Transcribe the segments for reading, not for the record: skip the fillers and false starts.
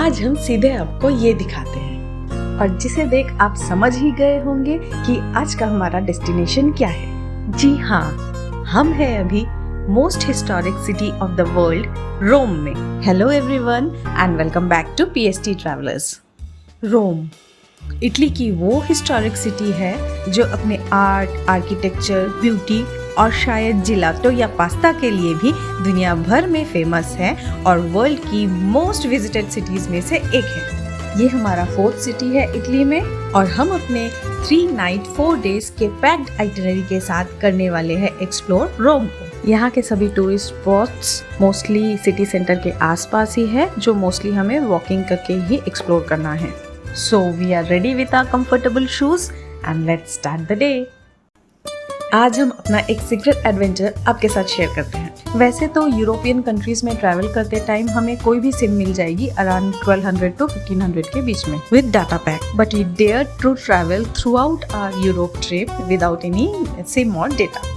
आज हम सीधे आपको ये दिखाते हैं और जिसे देख आप समझ ही गए होंगे कि आज का हमारा डेस्टिनेशन क्या है। जी हाँ, हम हैं अभी most historic city of the world Rome में। Hello everyone and welcome back to PST travellers. Rome Italy की वो हिस्टोरिक सिटी है जो अपने आर्ट, आर्किटेक्चर, ब्यूटी और शायद जिलाटो या पास्ता के लिए भी दुनिया भर में फेमस है और वर्ल्ड की मोस्ट विजिटेड सिटीज में से एक है। ये हमारा 4th सिटी है इटली में और हम अपने 3 नाइट 4 डेज के पैक्ड आइटिनरी के साथ करने वाले हैं एक्सप्लोर रोम को। यहाँ के सभी tourist spots mostly city centre के आसपास ही है, जो मोस्टली हमें वॉकिंग करके ही एक्सप्लोर करना है। So we are ready with our comfortable shoes and let's start the day. आज हम अपना एक सीक्रेट एडवेंचर आपके साथ शेयर करते हैं। वैसे तो यूरोपियन कंट्रीज में ट्रैवल करते टाइम हमें कोई भी सिम मिल जाएगी अराउंड 1200 to 1500 के बीच में with data pack, but we dare to travel throughout our Europe trip without any SIM और डेटा।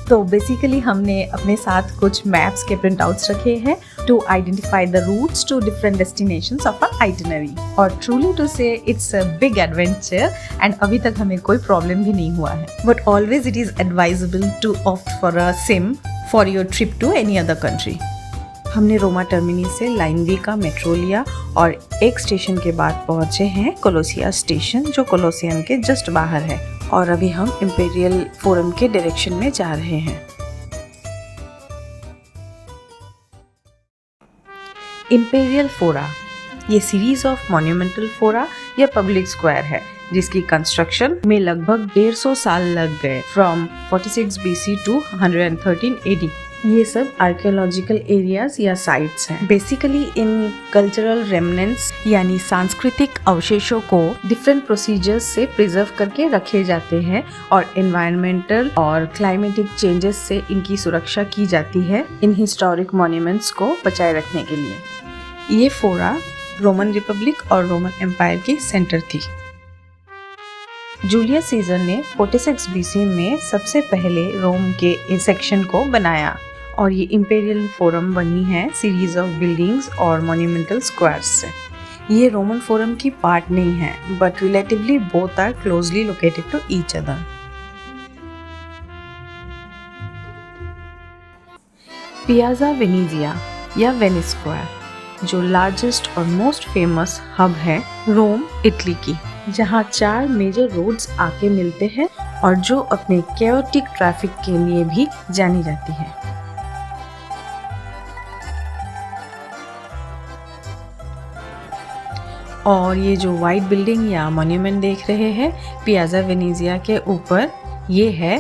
तो बेसिकली हमने अपने साथ कुछ मैप्स के प्रिंट आउट्स रखे हैं to identify the routes to different destinations of our itinerary. और truly to say it's a big adventure and अभी तक हमें कोई प्रॉब्लम भी नहीं हुआ है, but always it is advisable to opt for a SIM for your trip to any other country. हमने रोमा टर्मिनी से लाइन बी का मेट्रो लिया और एक स्टेशन के बाद पहुंचे हैं कोलोसिया स्टेशन, जो कोलोसियम के जस्ट बाहर है, और अभी हम इंपीरियल फोरम के डायरेक्शन में जा रहे हैं। इंपीरियल फोरा ये सीरीज ऑफ मॉन्यूमेंटल फोरा या पब्लिक स्क्वायर है जिसकी कंस्ट्रक्शन में लगभग 150 साल लग गए, फ्रॉम 46 BC टू 113 AD। ये सब आर्कियोलॉजिकल एरियाज या साइट्स हैं। बेसिकली इन कल्चरल रेमनेंट्स यानी सांस्कृतिक अवशेषों को डिफरेंट प्रोसीजर्स से प्रिजर्व करके रखे जाते हैं और एनवायरमेंटल और क्लाइमेटिक चेंजेस से इनकी सुरक्षा की जाती है इन हिस्टोरिक मॉन्यूमेंट्स को बचाए रखने के लिए। ये फोरा रोमन रिपब्लिक और रोमन एम्पायर की सेंटर थी। जूलियस सीजर ने 46 BC में सबसे पहले रोम के इस सेक्शन को बनाया और ये इंपीरियल फोरम बनी है सीरीज ऑफ बिल्डिंग्स और मॉन्यूमेंटल स्क्वायर्स से। ये रोमन फोरम की पार्ट नहीं है, but relatively both are closely located to each other. Piazza Venezia या वेनिस स्क्वायर जो लार्जेस्ट और मोस्ट फेमस हब है रोम इटली की, जहाँ 4 मेजर रोड्स आके मिलते हैं और जो अपने कैओटिक ट्रैफिक के लिए भी जानी जाती है। और ये जो वाइट बिल्डिंग या मॉन्यूमेंट देख रहे हैं पियाजा वेनेजिया के ऊपर, ये है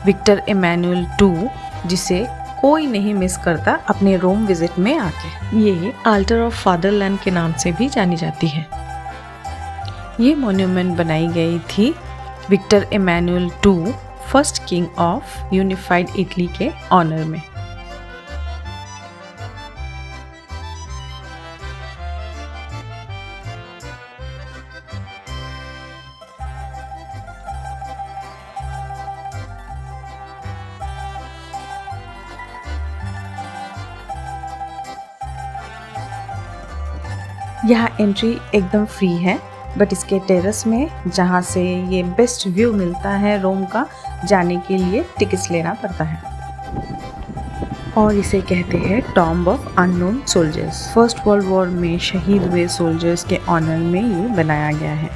विक्टर इमैनुअल II, जिसे कोई नहीं मिस करता अपने रोम विजिट में आके। ये आल्टर ऑफ फादरलैंड के नाम से भी जानी जाती है। ये मॉन्यूमेंट बनाई गई थी Victor Emmanuel II, first king of unified Italy के ऑनर में। यहाँ एंट्री एकदम फ्री है, बट इसके टेरेस में जहाँ से ये बेस्ट व्यू मिलता है रोम का, जाने के लिए टिकट्स लेना पड़ता है। और इसे कहते हैं tomb of unknown soldiers. First world war में शहीद हुए सोल्जर्स के ऑनर में ये बनाया गया है।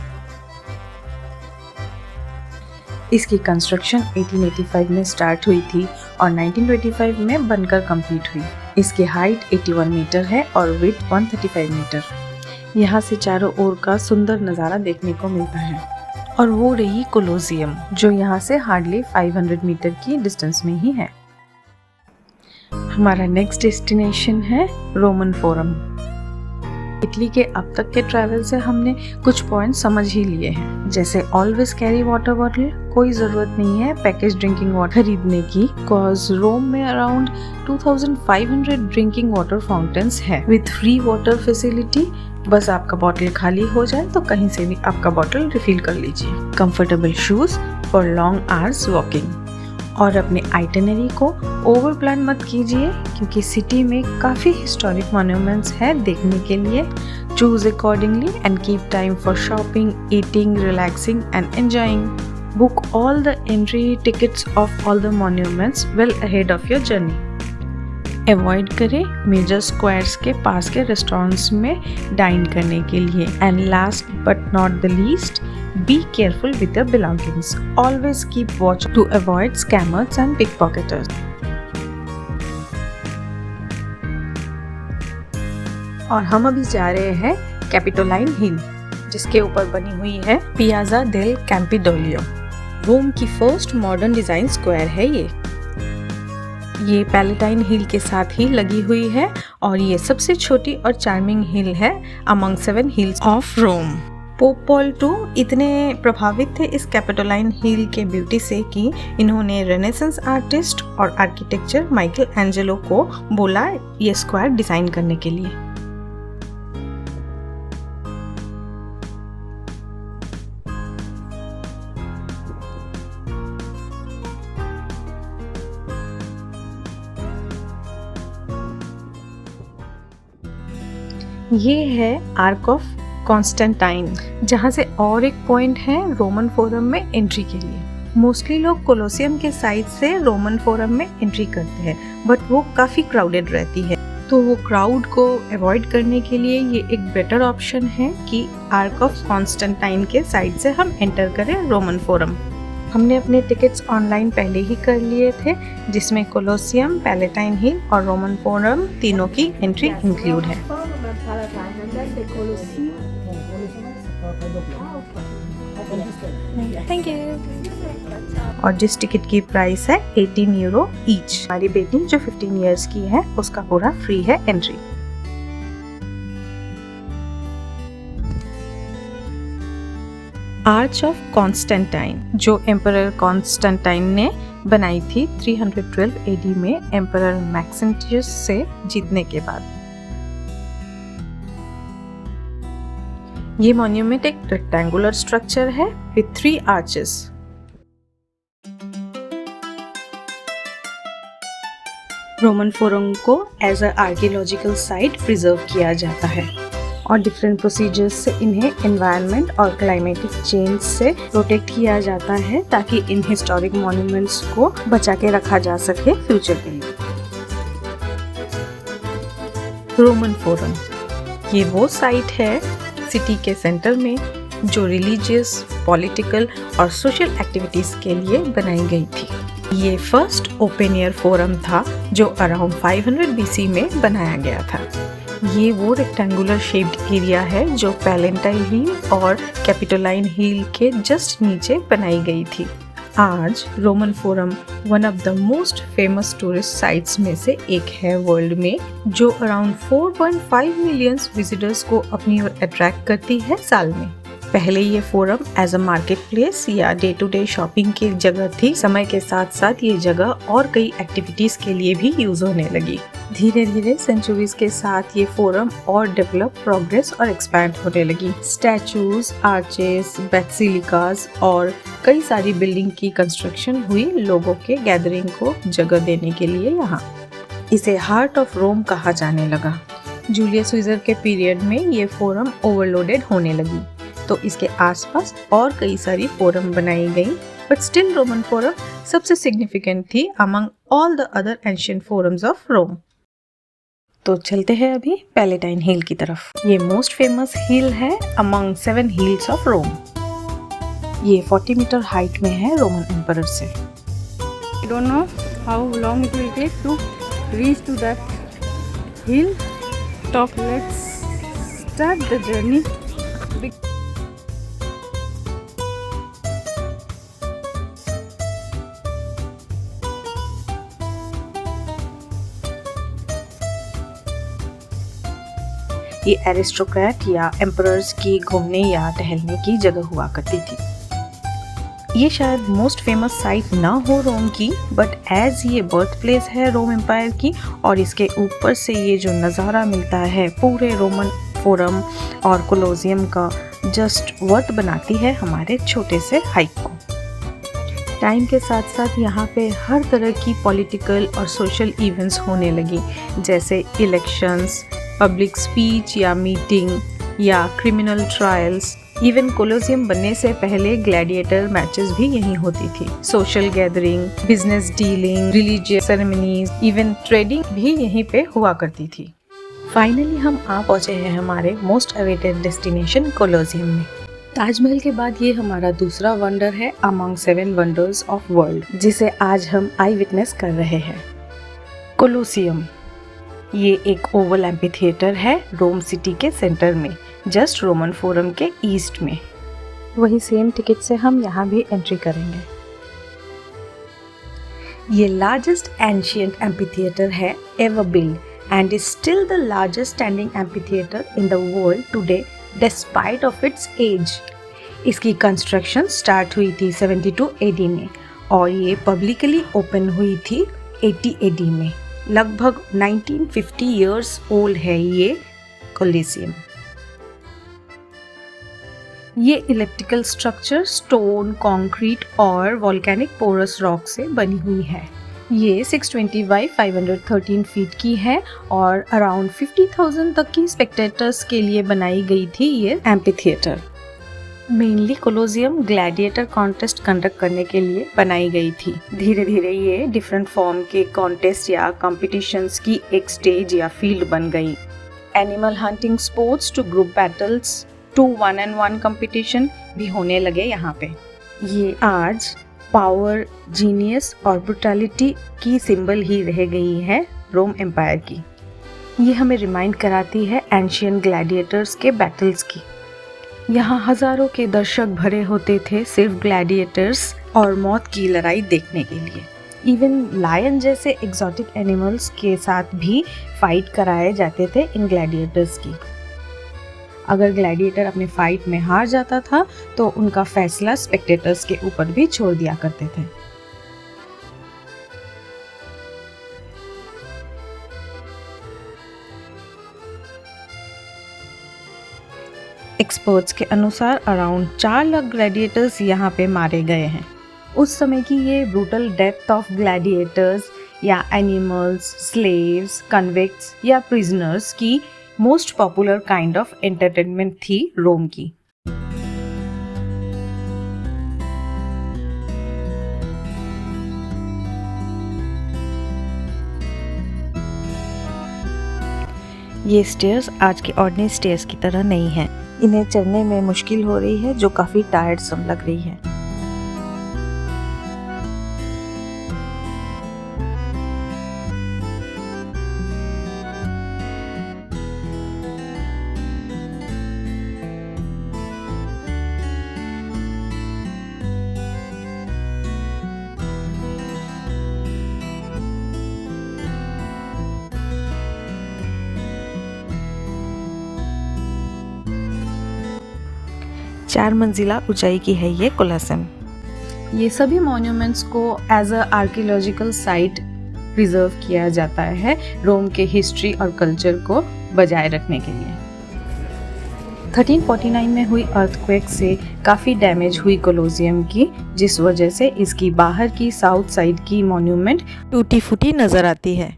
इसकी कंस्ट्रक्शन 1885 में स्टार्ट हुई थी और 1925 में बनकर कंप्लीट हुई। इसकी हाइट 81 मीटर है और विड्थ 135 मीटर। यहाँ से चारों ओर का सुंदर नज़ारा देखने को मिलता है। और वो रही कोलोसियम, जो यहाँ से हार्डली 500 मीटर की डिस्टेंस में ही है। हमारा नेक्स्ट डेस्टिनेशन है रोमन फोरम। इटली के अब तक के ट्रैवल से हमने कुछ पॉइंट समझ ही लिए हैं, जैसे ऑलवेज कैरी वाटर बॉटल, कोई ज़रूरत नहीं है पैकेज ड्रिंकिंग वाटर खरीदने की, कॉज रोम में अराउंड 2500 ड्रिंकिंग वाटर फाउंटेन्स है विथ फ्री वाटर फैसिलिटी। बस आपका बॉटल खाली हो जाए तो कहीं से भी आपका बॉटल रिफिल कर लीजिए। Comfortable shoes for long hours walking. और अपने आइटिनरी को ओवर प्लान मत कीजिए, क्योंकि सिटी में काफ़ी हिस्टोरिक मॉन्यूमेंट्स हैं देखने के लिए। Choose accordingly and keep time for shopping, eating, relaxing and enjoying. Book all the entry tickets of all the monuments well ahead of your journey. Avoid करें मेजर स्क्वायर्स के पास के restaurants में dine करने के लिए. And last but not the least, be careful with your belongings. Always keep watch to avoid scammers and pickpocketers. और हम अभी जा रहे हैं कैपिटोलाइन हिल, जिसके ऊपर बनी हुई है पियाजा डेल कैंपिडोलियो. रोम की फर्स्ट मॉडर्न डिजाइन स्क्वायर है ये पैलेटाइन हिल के साथ ही लगी हुई है और ये सबसे छोटी और चार्मिंग हिल है among 7 hills of Rome. Pope Paul II इतने प्रभावित थे इस कैपिटोलाइन हिल के ब्यूटी से कि इन्होंने रेनेसेंस आर्टिस्ट और आर्किटेक्चर माइकल एंजेलो को बोला ये स्क्वायर डिजाइन करने के लिए. ये है आर्क ऑफ कॉन्स्टेंटाइन, जहाँ से और एक पॉइंट है रोमन फोरम में एंट्री के लिए. मोस्टली लोग कोलोसियम के साइड से रोमन फोरम में एंट्री करते हैं, बट वो काफ़ी क्राउडेड रहती है, तो वो क्राउड को अवॉइड करने के लिए ये एक बेटर ऑप्शन है कि आर्क ऑफ कॉन्स्टेंटाइन के साइड से हम एंटर करें रोमन फोरम. हमने अपने टिकट्स ऑनलाइन पहले ही कर लिए थे, जिसमें कोलोसियम, पैलेटाइन हिल और रोमन फोरम तीनों की एंट्री इंक्लूड है. Thank you. और जिस टिकट की प्राइस है 18 यूरो ईच. हमारी बेटी जो 15 इयर्स की है उसका पूरा फ्री है एंट्री. आर्च ऑफ कॉन्स्टेंटाइन जो एम्परर कॉन्स्टेंटाइन ने बनाई थी 312 AD में एम्परर मैक्सिमियस से जीतने के बाद. ये मॉन्यूमेंट एक रेक्टेंगुलर स्ट्रक्चर है विद 3 आर्चेस. रोमन फोरम को as a archaeological site preserve किया जाता है और डिफरेंट प्रोसीजर्स से इन्हें एनवायरनमेंट और क्लाइमेटिक चेंज से प्रोटेक्ट किया जाता है ताकि इन हिस्टोरिक मॉन्यूमेंट्स को बचा के रखा जा सके फ्यूचर के लिए. रोमन फोरम ये वो साइट है सिटी के सेंटर में जो रिलीजियस, पॉलिटिकल और सोशल एक्टिविटीज के लिए बनाई गई थी. ये फर्स्ट ओपन एयर फोरम था जो अराउंड 500 BC में बनाया गया था. ये वो रेक्टेंगुलर शेप्ड एरिया है जो पैलेटाइन हिल और कैपिटोलाइन हिल के जस्ट नीचे बनाई गई थी. आज Roman forum one of the most famous tourist sites में से एक है वर्ल्ड में, जो अराउंड 4.5 मिलियन विजिटर्स को अपनी ओर अट्रैक्ट करती है साल में. पहले ये forum as a market place या डे टू डे शॉपिंग की जगह थी. समय के साथ साथ ये जगह और कई एक्टिविटीज के लिए भी यूज होने लगी. धीरे धीरे सेंचुरीज के साथ ये फोरम और डेवलप, प्रोग्रेस और एक्सपैंड होने लगी. स्टैचूज, आर्चेस, बेसिलिकास और कई सारी बिल्डिंग की कंस्ट्रक्शन हुई लोगों के गैदरिंग को जगह देने के लिए. यहाँ इसे हार्ट ऑफ रोम कहा जाने लगा. जूलियस सीजर के पीरियड में ये फोरम ओवरलोडेड होने लगी, तो इसके आसपास और कई सारी फोरम बनाई गई, बट स्टिल रोमन फोरम सबसे सिग्निफिकेंट थी among all the other ancient forums of Rome. तो चलते हैं अभी पैलेटाइन हिल की तरफ. ये मोस्ट फेमस हिल है अमंग 7 हिल्स ऑफ रोम. ये 40 मीटर हाइट में है रोमन एम्परर से. I don't know how long it will take to reach to that hill top. Let's start the journey. ये एरिस्टोक्रेट या एम्परर्स की घूमने या टहलने की जगह हुआ करती थी. ये शायद मोस्ट फेमस साइट ना हो रोम की, बट एज ये बर्थ प्लेस है रोम एम्पायर की और इसके ऊपर से ये जो नज़ारा मिलता है पूरे रोमन फोरम और कोलोसियम का, जस्ट वर्थ बनाती है हमारे छोटे से हाइक को. टाइम के साथ साथ यहाँ पे हर तरह की पॉलिटिकल और सोशल इवेंट्स होने लगी, जैसे इलेक्शंस, पब्लिक स्पीच या मीटिंग, या क्रिमिनल ट्रायल्स। इवन कोलोसियम बनने से पहले ग्लैडिएटर मैचेस भी यहीं होती थी। Social gathering, business dealing, religious ceremonies, even trading भी यहीं पे हुआ करती थी। फाइनली हम आ पहुंचे हैं हमारे मोस्ट अवेटेड डेस्टिनेशन कोलोसियम में। ताजमहल के बाद ये हमारा दूसरा वंडर है अमंग 7 वंडर्स ऑफ वर्ल्ड, जिसे आज हम आई विटनेस कर रहे हैं। कोलोसियम ये एक ओवल एम्फीथिएटर है रोम सिटी के सेंटर में, जस्ट रोमन फोरम के ईस्ट में। वही सेम टिकट से हम यहाँ भी एंट्री करेंगे। ये लार्जेस्ट एंशिएंट एम्फीथिएटर है ever build and is still the largest standing amphitheater in the world today despite of its age. इसकी कंस्ट्रक्शन स्टार्ट हुई थी 72 AD में और ये पब्लिकली ओपन हुई थी 80 AD में। लगभग 1950 इयर्स ओल्ड है ये कोलोसियम। ये इलिप्टिकल स्ट्रक्चर स्टोन, कंक्रीट और वोल्केनिक पोरस रॉक से बनी हुई है। ये 620 बाई 513 फीट की है और अराउंड 50,000 तक की स्पेक्टेटर्स के लिए बनाई गई थी ये amphitheatre. Mainly Colosseum gladiator contest conduct करने के लिए बनाई गई थी। धीरे धीरे ये डिफरेंट फॉर्म के कॉन्टेस्ट या कॉम्पिटिशन्स की एक स्टेज या फील्ड बन गई। Animal hunting sports to group battles to 1-on-1 competition भी होने लगे यहाँ पे। ये आज पावर, जीनियस और ब्रुटैलिटी की सिंबल ही रह गई है रोम एम्पायर की। ये हमें रिमाइंड कराती है एंशिएंट ग्लैडिएटर्स के बैटल्स की। यहाँ हजारों के दर्शक भरे होते थे सिर्फ ग्लैडिएटर्स और मौत की लड़ाई देखने के लिए। इवन लायन जैसे एग्जॉटिक एनिमल्स के साथ भी फाइट कराए जाते थे इन ग्लैडिएटर्स की। अगर ग्लैडिएटर अपने फाइट में हार जाता था तो उनका फैसला स्पेक्टेटर्स के ऊपर भी छोड़ दिया करते थे। एक्सपर्ट्स के अनुसार अराउंड 4 लाख ग्लैडिएटर्स यहाँ पे मारे गए हैं। उस समय की ये ब्रूटल डेथ ऑफ ग्लैडिएटर्स या एनिमल्स, स्लेव्स, कन्विक्ट्स या प्रिजनर्स की most popular kind of entertainment थी रोम की। ये स्टेयर्स आज के ऑर्डिनरी स्टेयर्स की तरह नहीं हैं। इन्हें चढ़ने में मुश्किल हो रही है, जो काफी टायर्डसम लग रही है। चार मंजिला ऊंचाई की है ये कोलोसियम। ये सभी मॉन्यूमेंट्स को as a archaeological site preserve किया जाता है रोम के हिस्ट्री और कल्चर को बजाय रखने के लिए। 1349 में हुई अर्थक्वेक से काफ़ी डैमेज हुई कोलोसियम की, जिस वजह से इसकी बाहर की साउथ साइड की मॉन्यूमेंट टूटी फूटी नज़र आती है।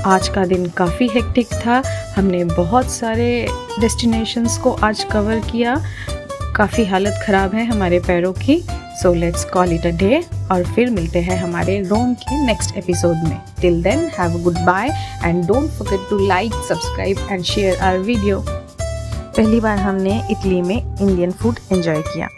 आज का दिन काफ़ी हेक्टिक था। हमने बहुत सारे डेस्टिनेशंस को आज कवर किया। काफ़ी हालत ख़राब है हमारे पैरों की। So let's call it a day और फिर मिलते हैं हमारे रोम के नेक्स्ट एपिसोड में। Till then have a goodbye and don't forget to like, subscribe and share our video. पहली बार हमने इटली में इंडियन फूड एंजॉय किया।